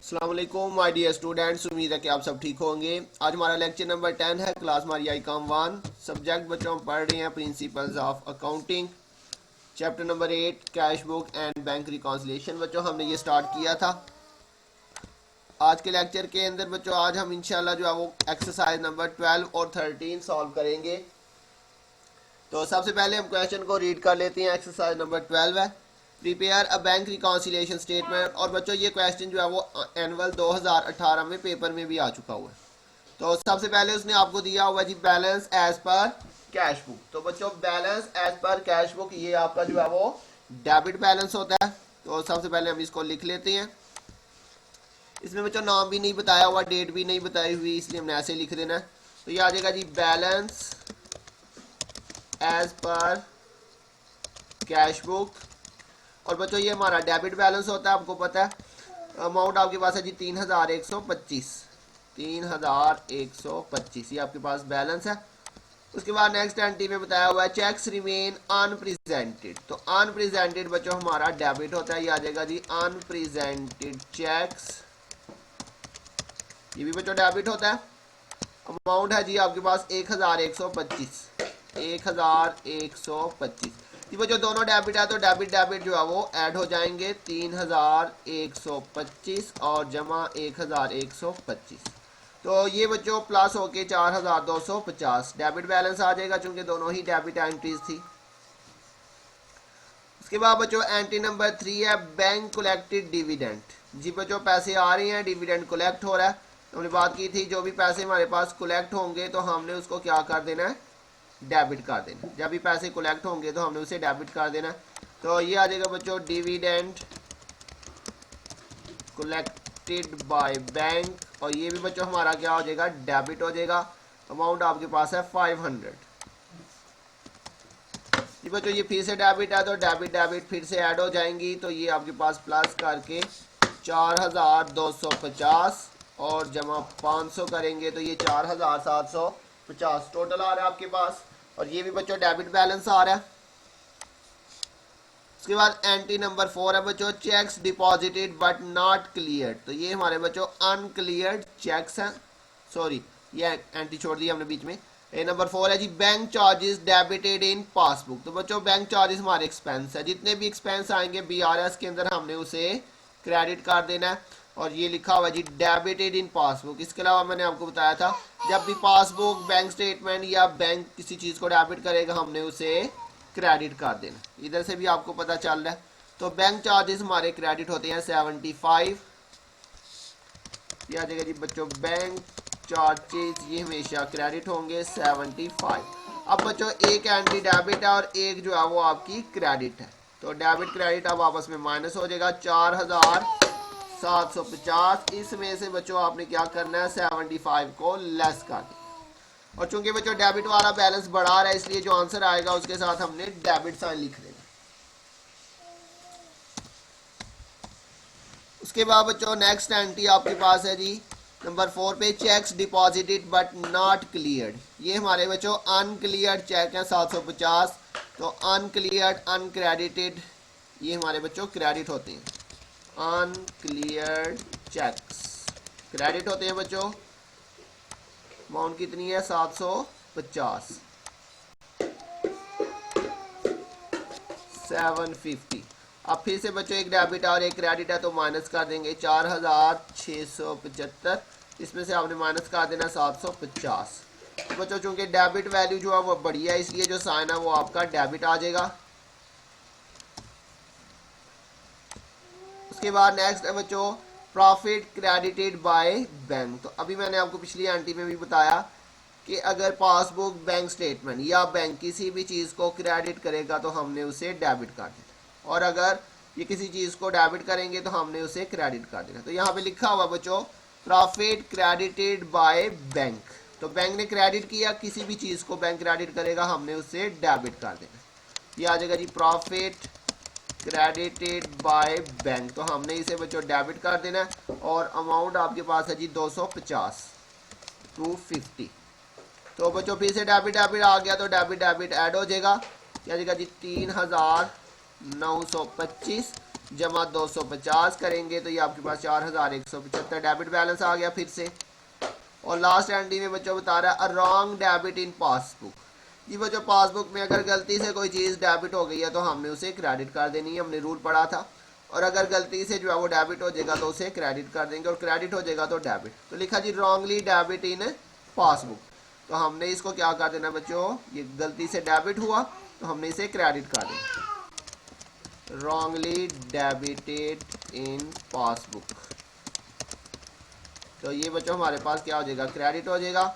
अस्सलाम वालेकुम my dear students, उम्मीद है कि आप सब ठीक होंगे। आज हमारा लेक्चर नंबर 10 है, क्लास हमारी आईकॉम 1। सब्जेक्ट बच्चों हम पढ़ रहे हैं principles of accounting, chapter number 8 cash book and bank reconciliation. बच्चों हमने ये स्टार्ट किया था। आज के लेक्चर के अंदर बच्चों आज हम इंशाल्लाह जो है वो एक्सरसाइज नंबर 12 और 13 सॉल्व करेंगे। तो सबसे पहले हम क्वेश्चन को रीड कर लेते हैं। एक्सरसाइज नंबर 12 है, prepare a bank reconciliation statement. और बच्चों ये क्वेश्चन जो है वो एनुअल 2018 में पेपर में भी आ चुका हुआ है। तो सबसे पहले उसने आपको दिया हुआ जी balance as per cash book. तो बच्चों balance as per cash book ये आपका जो है वो डेबिट बैलेंस होता है। तो सबसे पहले हम इसको लिख लेते हैं। इसमें बच्चों नाम भी नहीं बताया हुआ, डेट भी नहीं बताई हुई, इसलिए हमने ऐसे लिख देना है। तो ये आ जाएगा जी balance as per cash book. और बच्चों ये हमारा डेबिट बैलेंस होता है, आपको पता है। अमाउंट आपके पास है जी 3125, 3125 ये आपके पास बैलेंस है। उसके बाद नेक्स्ट एंट्री में बताया हुआ है चेक्स रिमेन अनप्रेजेंटेड। तो अनप्रेजेंटेड बच्चों हमारा डेबिट होता है, ये आ जाएगा जी अनप्रेजेंटेड चेक्स, ये भी बच्चों डेबिट होता है। अमाउंट है जी आपके पास 1125, 1125। जी बच्चों दोनों डेबिट है तो डेबिट डेबिट जो है वो ऐड हो जाएंगे, 3125 और जमा 1125। तो ये बच्चों प्लस होके 4250 डेबिट बैलेंस आ जाएगा, चूंकि दोनों ही डेबिट एंट्रीज थी। उसके बाद बच्चों एंट्री नंबर 3 है बैंक कलेक्टेड डिविडेंड। जी बच्चों पैसे आ रहे हैं, डिविडेंड कलेक्ट हो रहा है। तो हमने बात की थी जो भी पैसे हमारे पास कलेक्ट होंगे तो हमने उसको क्या कर देना है, डेबिट कर देना। जब भी पैसे कलेक्ट होंगे तो हमने उसे डेबिट कर देना। तो ये आ जाएगा बच्चों डिविडेंड कलेक्टेड बाय बैंक, और ये भी बच्चों हमारा क्या हो जाएगा, डेबिट हो जाएगा। अमाउंट आपके पास है 500। ये बच्चों ये फिर से डेबिट है तो डेबिट डेबिट फिर से ऐड हो जाएंगी, तो ये आपके पास प्लस करके 4250 और जमा 500 करेंगे तो ये 4750 टोटल आ रहा है आपके पास। और ये भी बच्चों डेबिट बैलेंस आ रहा है। उसके बाद एंट्री नंबर 4 है बच्चों cheques deposited but not cleared. तो ये हमारे बच्चों अनक्लियर्ड चेक्स हैं, सॉरी ये एंट्री छोड़ दी हमने बीच में। ए नंबर 4 है जी bank charges debited in passbook. तो बच्चों बैंक चार्जेस हमारे एक्सपेंस है, जितने भी एक्सपेंस आएंगे बीआरएस के अंदर हमने उसे क्रेडिट कर देना है। और ये लिखा हुआ जी डेबिटेड इन पासबुक। इसके अलावा मैंने आपको बताया था जब भी पासबुक, बैंक स्टेटमेंट या बैंक किसी चीज़ को डेबिट करेगा हमने उसे क्रेडिट कर देना। इधर से भी आपको पता चल रहा है। तो बैंक चार्जेस हमारे क्रेडिट होते हैं 75। ये आ जाएगा जी बच्चों बैंक चार्जेस, ये हमेशा क्रेडिट होंगे 75। अब बच्चों एक एंट्री डेबिट है और एक जो है वो आपकी क्रेडिट है। तो डेबिट क्रेडिट अब आपस में माइनस हो जाएगा 4750। इसमें से बच्चों आपने क्या करना है, 75 को लेस कर देना। और चूंकि बच्चों डेबिट वाला बैलेंस बढ़ा रहा है इसलिए जो आंसर आएगा उसके साथ हमने डेबिट साइन लिख देना। उसके बाद बच्चों नेक्स्ट एंट्री आपके पास है जी नंबर 4 पे checks deposited but not cleared. ये हमारे बच्चों अनक्लियर्ड चेक है 750। तो अनक्लियर्ड अनक्रेडिटेड ये हमारे बच्चों क्रेडिट होते हैं। अनक्लियर्ड चेक्स क्रेडिट होते हैं बच्चों। अमाउंट कितनी है 750, 750। अब फिर से बच्चों एक डेबिट और एक क्रेडिट है तो माइनस कर देंगे 4675। इसमें से आपने माइनस कर देना 750। तो बच्चों चूंकि डेबिट वैल्यू जो है वो बढ़िया है इसलिए जो साइन है वो आपका डेबिट आ जाएगा। उसके बाद नेक्स्ट है बच्चों प्रॉफिट क्रेडिटेड बाय बैंक। तो अभी मैंने आपको पिछली एंट्री में भी बताया कि अगर पासबुक, बैंक स्टेटमेंट या बैंक किसी भी चीज़ को क्रेडिट करेगा तो हमने उसे डेबिट कर देना, और अगर ये किसी चीज़ को डेबिट करेंगे तो हमने उसे क्रेडिट कर देना। तो यहाँ पे लिखा हुआ बच्चों प्रॉफिट क्रेडिटेड बाय बैंक। तो बैंक ने क्रेडिट किया, किसी भी चीज़ को बैंक क्रेडिट करेगा हमने उसे डेबिट कर देना। ये आ जाएगा जी प्रॉफिट क्रेडिटेड बाय बैंक। तो हमने इसे बच्चों डेबिट कर देना है। और अमाउंट आपके पास है जी 250, 250। तो बच्चों फिर से डेबिट डेबिट आ गया तो डेबिट डेबिट ऐड हो जाएगा, क्या जाएगा जी 3925। जमा 250 करेंगे तो ये आपके पास 4175 डेबिट बैलेंस आ गया फिर से। और लास्ट एंट्री में बच्चों बता रहा है a wrong debit in passbook. जी बच्चों पासबुक में अगर गलती से कोई चीज़ डेबिट हो गई है तो हमने उसे क्रेडिट कर देनी है, हमने रूल पढ़ा था। और अगर गलती से जो है वो डेबिट हो जाएगा तो उसे क्रेडिट कर देंगे, और क्रेडिट हो जाएगा तो डेबिट। तो लिखा जी रॉन्गली डेबिट इन पासबुक, तो हमने इसको क्या कर देना बच्चों, ये गलती से डेबिट हुआ तो हमने इसे क्रेडिट कर देना। रॉन्गली डेबिटेड इन पासबुक, तो ये बच्चों हमारे पास क्या हो जाएगा, क्रेडिट हो जाएगा।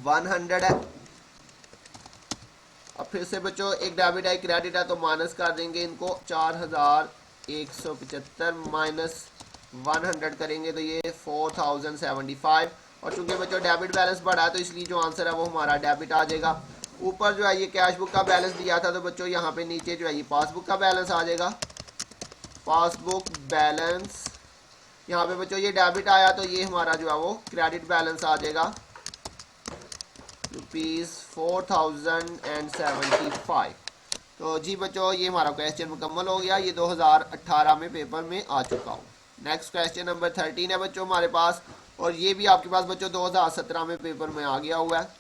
100 है। अब फिर से बच्चों एक डेबिट है क्रेडिट है तो माइनस कर देंगे इनको, 4175 माइनस 100 करेंगे तो ये 4075। और चूंकि बच्चों डेबिट बैलेंस बढ़ा है तो इसलिए जो आंसर है वो हमारा डेबिट आ जाएगा। ऊपर जो है ये कैश बुक का बैलेंस दिया था तो बच्चों यहाँ पे नीचे जो है ये पासबुक का बैलेंस आ जाएगा। पासबुक बैलेंस यहाँ पे बच्चों ये डेबिट आया तो ये हमारा जो है वो क्रेडिट बैलेंस आ जाएगा ₹4075। तो जी बच्चों ये हमारा क्वेश्चन मुकम्मल हो गया, ये 2018 में पेपर में आ चुका हूँ। नेक्स्ट क्वेश्चन नंबर 13 है बच्चों हमारे पास, और ये भी आपके पास बच्चों 2017 में पेपर में आ गया हुआ है।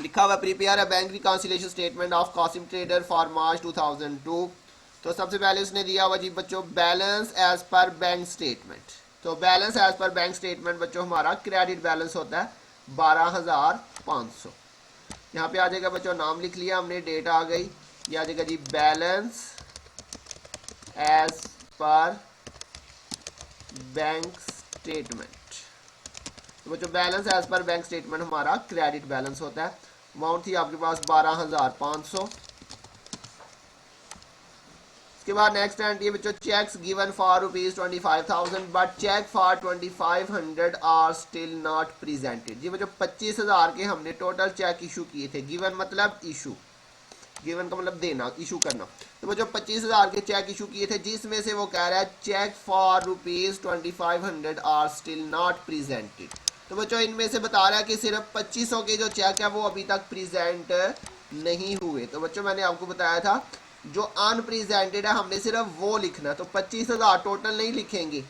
लिखा हुआ prepare a bank reconciliation statement of Qasim trader for March 2002। तो सबसे पहले उसने दिया हुआ जी बच्चों balance as per bank statement. तो balance as per bank statement बच्चों हमारा क्रेडिट बैलेंस होता है 12,500। यहाँ पे आ जाएगा बच्चों नाम लिख लिया हमने, डेट आ गई, ये आ जाएगा जी balance as per bank statement. तो बच्चों balance as per bank statement हमारा क्रेडिट बैलेंस होता है। अमाउंट थी आपके पास 12,500। इसके बाद नेक्स्ट एंट्री है बच्चों cheques given for ₹25,000 but cheque for 2,500 are still not presented. जी बच्चों 25,000 के हमने टोटल चेक इशू किए थे। गिवन मतलब इशू, गिवन का मतलब देना, इशू करना। तो बच्चों 25,000 के चेक इशू किए थे जिसमें से वो कह रहा है check for ₹2500 are still not presented. तो बच्चों इनमें से बता रहा है कि सिर्फ 2500 के जो चेक है वो अभी तक प्रेजेंट नहीं हुए। तो बच्चों मैंने आपको बताया था जो अनप्रेजेंटेड है हमने सिर्फ वो लिखना, तो 25,000 टोटल नहीं लिखेंगे,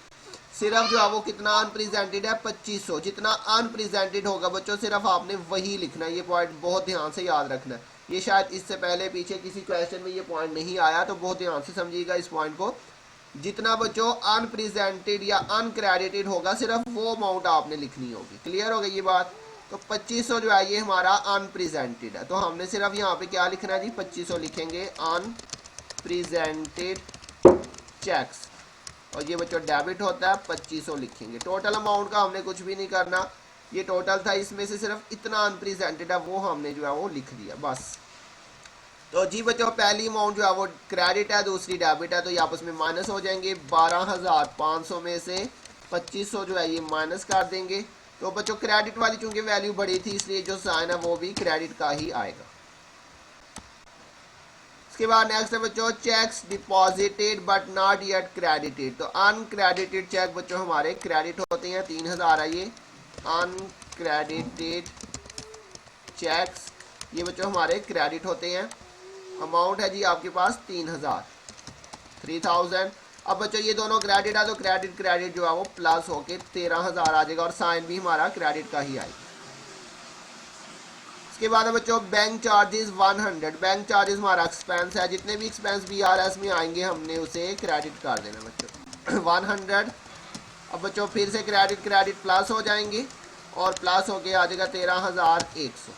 सिर्फ जो है वो कितना अनप्रेजेंटेड है 2500। जितना अनप्रेजेंटेड होगा बच्चों सिर्फ आपने वही लिखना है। ये पॉइंट बहुत ध्यान से याद रखना है, ये शायद इससे पहले पीछे किसी क्वेश्चन में ये पॉइंट नहीं आया, तो बहुत ध्यान से समझिएगा इस पॉइंट को। जितना बच्चों अनप्रेजेंटेड या अनक्रेडिटेड होगा सिर्फ वो अमाउंट आपने लिखनी होगी। क्लियर हो गई ये बात। तो 2500 जो है ये हमारा अनप्रेजेंटेड है, तो हमने सिर्फ यहाँ पे क्या लिखना है जी 2500 लिखेंगे अनप्रेजेंटेड चेक्स, और ये बच्चों डेबिट होता है 2500 लिखेंगे। टोटल अमाउंट का हमने कुछ भी नहीं करना, ये टोटल था इसमें से सिर्फ इतना अनप्रेजेंटेड है वो हमने जो है वो लिख दिया बस। तो जी बच्चों पहली अमाउंट जो है वो क्रेडिट है, दूसरी डेबिट है, तो ये आपस में माइनस हो जाएंगे। 12,500 में से 2500 जो है ये माइनस कर देंगे। तो बच्चों क्रेडिट वाली चूंकि वैल्यू बड़ी थी इसलिए जो साइन है वो भी क्रेडिट का ही आएगा। इसके बाद नेक्स्ट है बच्चों cheques deposited but not yet credited. तो अनक्रेडिटेड चेक बच्चों हमारे क्रेडिट होते हैं, 3,000 है ये अनक्रेडिटेड चेक्स, ये बच्चों हमारे क्रेडिट होते हैं। अमाउंट है जी आपके पास 3,000। अब बच्चों ये दोनों क्रेडिट है तो क्रेडिट क्रेडिट जो है वो प्लस होके 13,000 आ जाएगा, और साइन भी हमारा क्रेडिट का ही आएगा। इसके बाद है बच्चों बैंक चार्जेस 100। बैंक चार्जेस हमारा एक्सपेंस है, जितने भी एक्सपेंस BRS में आएंगे हमने उसे क्रेडिट कर देना बच्चों 100। अब बच्चों फिर से क्रेडिट क्रेडिट प्लस हो जाएंगे और प्लस होके आ जाएगा 13,100।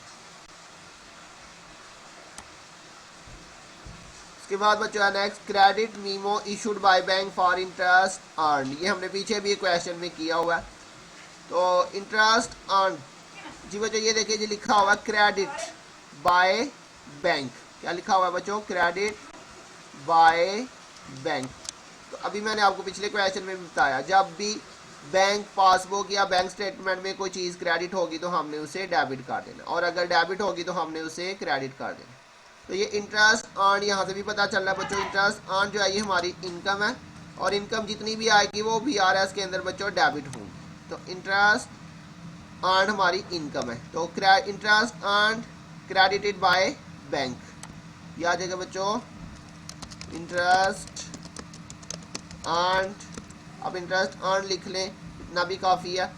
इसके बाद बच्चों next credit memo issued by bank for interest earn. ये हमने पीछे भी क्वेश्चन में किया हुआ है। तो इंटरेस्ट अर्न जी बच्चों ये देखिए जी लिखा हुआ क्रेडिट बाय बैंक। क्या लिखा हुआ है बच्चों, क्रेडिट बाय बैंक। तो अभी मैंने आपको पिछले क्वेश्चन में भी बताया जब भी बैंक पासबुक या बैंक स्टेटमेंट में कोई चीज़ क्रेडिट होगी तो हमने उसे डेबिट कर देना, और अगर डेबिट होगी तो हमने उसे क्रेडिट कर देना। तो ये इंटरेस्ट अर्न यहाँ से भी पता चल रहा है बच्चों, इंटरेस्ट अर्न जो है ये हमारी इनकम है, और इनकम जितनी भी आएगी वो BRS के अंदर बच्चों डेबिट होंगी। तो इंटरेस्ट अर्न हमारी इनकम है, तो interest earn credited by bank, ये आ जाएगा बच्चों इंटरेस्ट अर्न, अब इंटरेस्ट अर्न लिख लें, इतना भी काफ़ी है,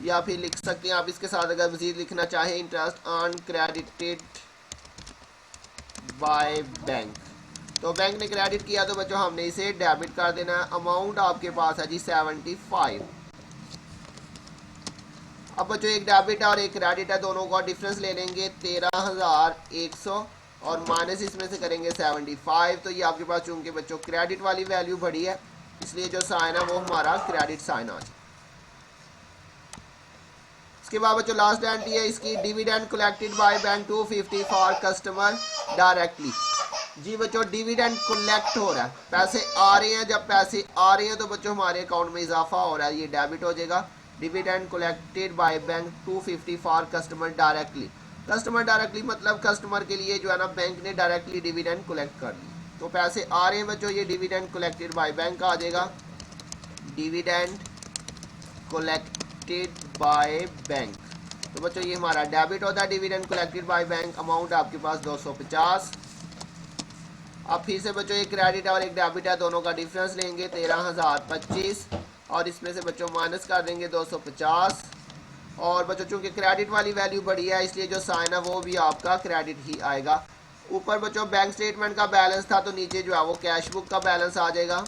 या फिर लिख सकते हैं आप इसके साथ अगर मज़ीद लिखना चाहें interest earn credited by bank. तो बैंक ने क्रेडिट किया तो बच्चों हमने इसे डेबिट कर देना है। अमाउंट आपके पास है जी 75। अब बच्चों एक डेबिट और एक क्रेडिट है, दोनों का डिफरेंस ले लेंगे 13,100 और माइनस इसमें से करेंगे 75। तो ये आपके पास चूंकि बच्चों क्रेडिट वाली वैल्यू बड़ी है इसलिए जो साइन है वो हमारा क्रेडिट साइन आ जाए। इसके बाद बच्चों लास्ट एंट्री है इसकी, dividend collected by bank 250 for customer directly. जी बच्चों डिविडेंड कलेक्ट हो रहा है, पैसे आ रहे हैं, जब पैसे आ रहे हैं तो बच्चों हमारे अकाउंट में इजाफा हो रहा है, ये डेबिट हो जाएगा। Dividend collected by bank 250 for customer directly. Customer directly मतलब कस्टमर के लिए जो है ना बैंक ने डायरेक्टली डिविडेंड कलेक्ट कर ली, तो पैसे आ रहे हैं बच्चों, ये डिविडेंड कलेक्टेड बाय बैंक आ जाएगा। डिविडेंड कलेक्टेड बाय बैंक, तो बच्चों ये हमारा डेबिट होता है dividend collected by bank. Amount आपके पास 250। अब फिर से बच्चों एक क्रेडिट और एक डेबिट है, दोनों का डिफरेंस लेंगे 13,025 और इसमें से बच्चों माइनस कर देंगे 250। और बच्चों चूंकि क्रेडिट वाली वैल्यू बड़ी है इसलिए जो साइन है वो भी आपका क्रेडिट ही आएगा। ऊपर बच्चों बैंक स्टेटमेंट का बैलेंस था तो नीचे जो है वो कैश बुक का बैलेंस आ जाएगा।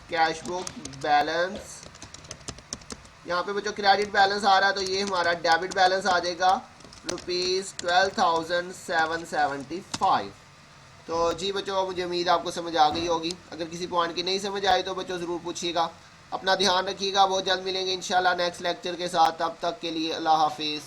कैश बुक बैलेंस, यहाँ पे बच्चों क्रेडिट बैलेंस आ रहा है तो ये हमारा डेबिट बैलेंस आ जाएगा ₹12,775। तो जी बच्चों मुझे उम्मीद आपको समझ आ गई होगी, अगर किसी पॉइंट की नहीं समझ आई तो बच्चों ज़रूर पूछिएगा। अपना ध्यान रखिएगा, बहुत जल्द मिलेंगे इंशाल्लाह नेक्स्ट लेक्चर के साथ, तब तक के लिए अल्लाह हाफिज़।